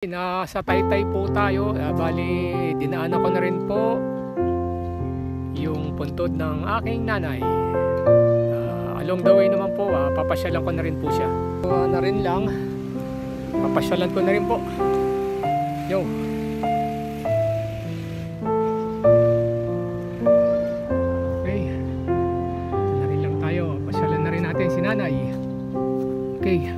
Nasa Taytay po tayo. Bali, dinaanan ko na rin po yung puntod ng aking nanay. Along the way naman po, papasyalan ko na rin po siya. Na rin lang, papasyalan ko na rin po. Yo. Okay. Na rin lang tayo. Pasyalan na rin natin si nanay. Okay.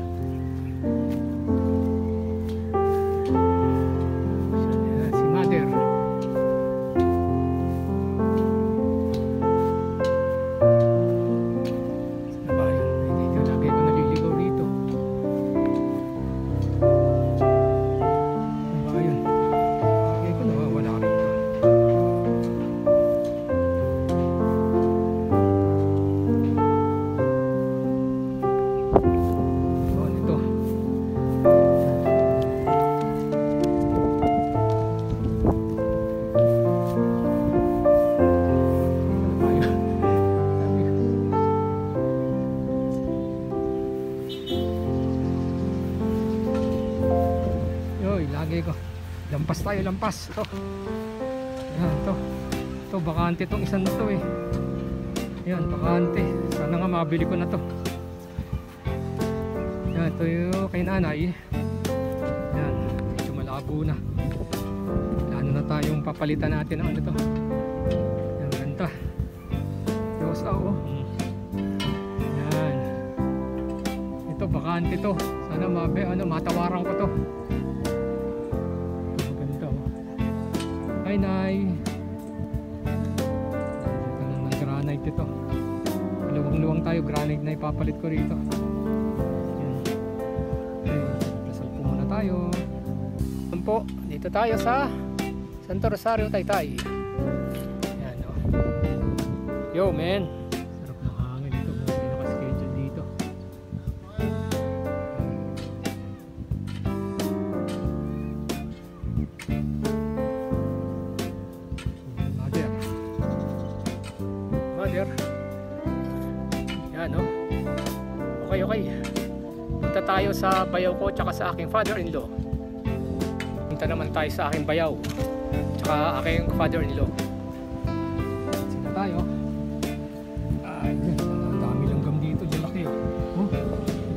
Ko. Lampas tayo, lampas. Ito. Yan, ito. Ito, bakante itong isang ito eh. Yan, bakante. Sana nga mabili ko na to. Yan, ito yung kay nanay. Yan, medyo malabo na. Plano na tayong papalitan natin ng ano to. Yan, ganda. Diyos, oh. Yan. Ito, bakante to. Sana matawaran ko to. Hi, Nay. Ito lang ng granite ito. Luwang-luwang tayo, granite na ipapalit ko rito. Yan. Okay, dasal po muna tayo. Yan po, dito tayo sa Santo Rosario, Taytay. Yan, oh. Yo, man. Sarap ng hangin ito. May nakaschedule dito. Yan, no? Okay. Punta tayo sa bayaw ko tsaka sa aking father-in-law. Punta naman tayo sa aking bayaw tsaka aking father-in-law. Sino tayo? Ay, ang dami langgam dito. Diyan laki, oh.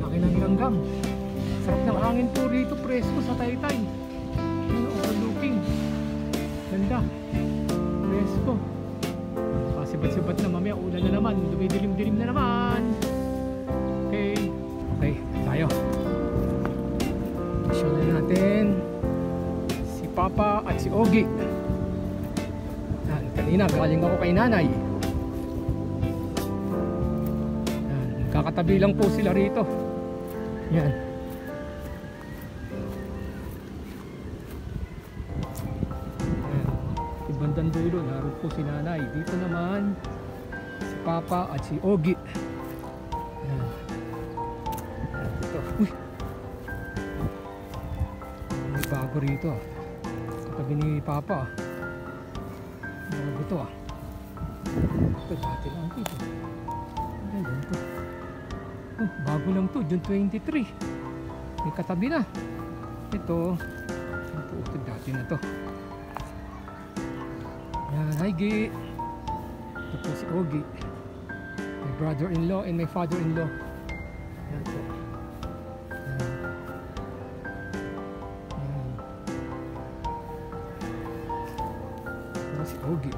Laki ng langgam. Sarap ng hangin po rito, presko sa Taytay. Overlooking. Ganda. Presko. Sibat-sibat na, mamaya ulan na naman, dumidilim-dilim na naman. Okay, tayo. Show na natin si Papa at si Ogie. Yan, kanina galing ako kay nanay. Yan, kakatabi lang po sila rito. Yan. Bandang dulo, naroon po si nanay. Dito naman si Papa at si Ogie. Ayan. Ito. Uy! May bago rito. Katabi ni Papa. Bago ito ah. Ito dati lang ito. Ayan ito. Oh, bago lang to. June 23. May katabi na. Ito dati na to. Yan, hi Gi. Ito po si Ogie, my brother-in-law and my father-in-law. Yan po. Yan. Ito si Ogie,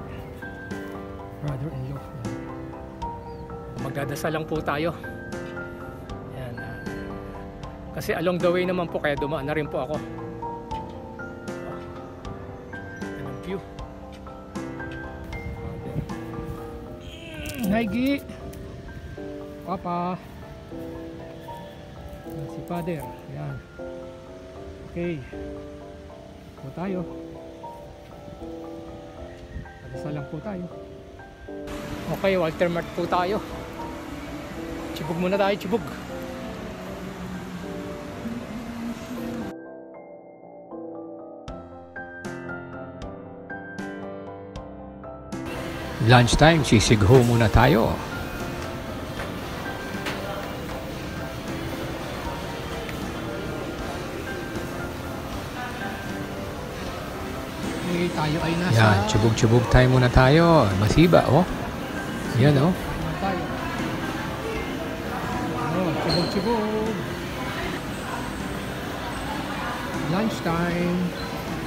brother-in-law. Magdadasal lang po tayo. Yan. Kasi along the way naman po, kaya dumaan na rin po ako. Yan ang view. Hi Gi. Papa. Si Father. Yan. Okay. Po tayo. Pagdasal lang po tayo. Okay, Walter Mart po tayo. Chibog muna tayo, chibog. Lunchtime, sisigho muna tayo. Okay, tayo ay nasa... Yan, tsubog-tsubog tayo muna tayo. Masiba, oh. Yan, oh. Tayo. Oh, tsubog-tsubog. Lunchtime.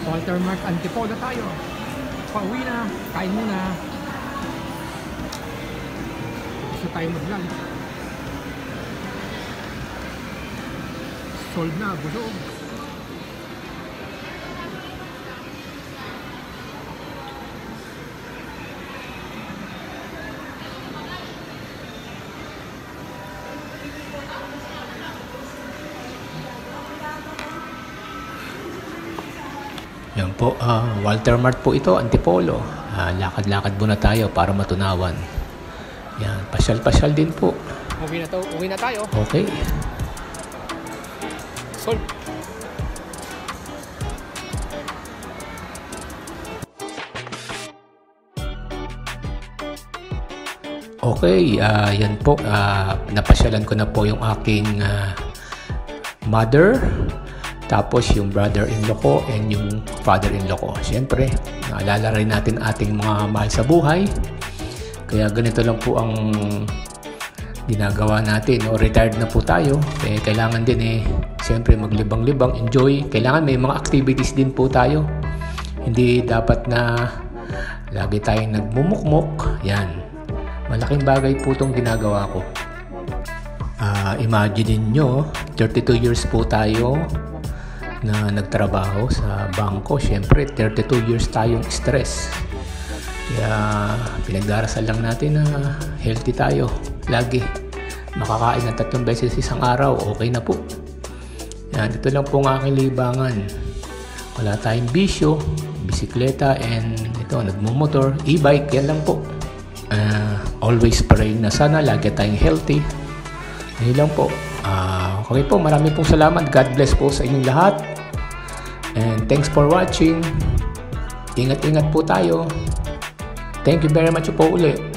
Walter Mart Antipolo tayo. Pauwi na. Kain muna. Gusto tayo mag-lunch. Solve na, busog. Yan po, Walter Mart po ito, Antipolo. Lakad-lakad muna tayo para matunawan. Yan, pasyal-pasyal din po. Uwi na tayo. Okay. Solve. Okay, yan po. Napasyalan ko na po yung aking mother. Tapos yung brother-in-law ko and yung father-in-law ko. Siyempre, naalala rin natin ating mga mahal sa buhay. Kaya ganito lang po ang ginagawa natin. O, retired na po tayo. Eh, kailangan din siyempre maglibang-libang, enjoy. Kailangan may mga activities din po tayo. Hindi dapat na lagi tayong nagmumukmok. Yan. Malaking bagay po itong ginagawa ko. Imagine nyo, 32 years po tayo na nagtrabaho sa bangko. Siyempre 32 years tayong stress, kaya pinagdarasal lang natin na healthy tayo lagi, makakain ng 3 beses isang araw, okay na po. Yan, ito lang po ang aking libangan. Wala tayong bisyo, bisikleta, and ito, nagmumotor, e-bike, yan lang po. Always praying na sana lagi tayong healthy. Yan lang po. Okay po, maraming pong salamat. God bless po sa inyong lahat. And thanks for watching. Ingat-ingat po tayo. Thank you very much po ulit.